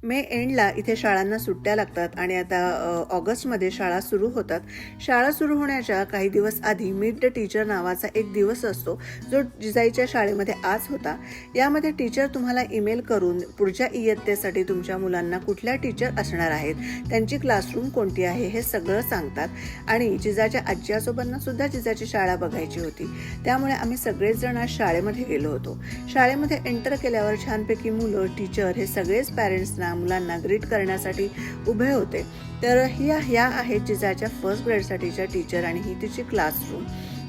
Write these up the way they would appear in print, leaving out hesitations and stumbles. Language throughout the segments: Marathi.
मे एंडला इथे शाळांना सुट्ट्या लागतात आणि आता ऑगस्टमध्ये शाळा सुरू होतात. शाळा सुरू होण्याच्या काही दिवस आधी मीट द टीचर नावाचा एक दिवस असतो, जो जिजाईच्या शाळेमध्ये आज होता. यामध्ये टीचर तुम्हाला ईमेल करून पुढच्या इयत्तेसाठी तुमच्या मुलांना कुठल्या टीचर असणार आहेत, त्यांची क्लासरूम कोणती आहे हे सगळं सांगतात. आणि जिजाच्या आजी आजोबांना सुद्धा जिजाची शाळा बघायची होती, त्यामुळे आम्ही सगळेच जण आज शाळेमध्ये गेलो होतो. शाळेमध्ये एंटर केल्यावर छानपैकी मुलं, टीचर हे सगळेच पॅरेंट्सना मुलांना ग्रीट करण्यासाठी उभे होते. तर ह्या आहेत जिजाच्या फर्स्ट ग्रेडसाठीच्या टीचर आणि ही तिची क्लासरूम.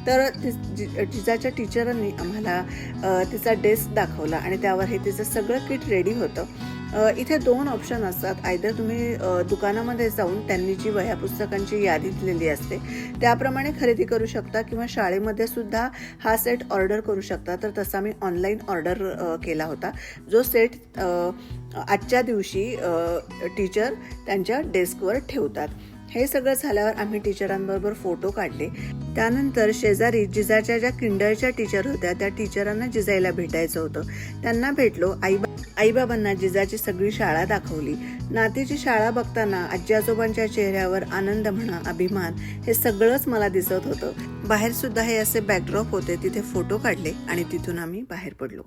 तर जिजाच्या टीचरांनी आम्हाला तिचा डेस्क दाखवला आणि त्यावर हे तिचं सगळं किट रेडी होतं. इथे 2 ऑप्शन असतात. आयदर तुम्ही दुकानामध्ये जाऊन त्यांनी जी वह्या पुस्तकांची यादी दिलेली असते त्याप्रमाणे खरेदी करू शकता, किंवा शाळेमध्ये सुद्धा हा सेट ऑर्डर करू शकता. तर तसा मी ऑनलाईन ऑर्डर केला होता, जो सेट आजच्या दिवशी टीचर त्यांच्या डेस्कवर ठेवतात. हे सगळं झाल्यावर आम्ही टीचरांबरोबर फोटो काढले. त्यानंतर शेजारी जिजाच्या ज्या किंडरच्या टीचर होत्या त्या टीचरांना जिजाईला भेटायचं होतं. त्यांना भेटलो. आईबाबांना जिजाची सगळी शाळा दाखवली. नातीची शाळा बघताना आजी आजोबांच्या चेहऱ्यावर आनंद म्हणा, अभिमान हे सगळंच मला दिसत होतं. बाहेर सुद्धा हे असे बॅकड्रॉप होते, तिथे फोटो काढले आणि तिथून आम्ही बाहेर पडलो.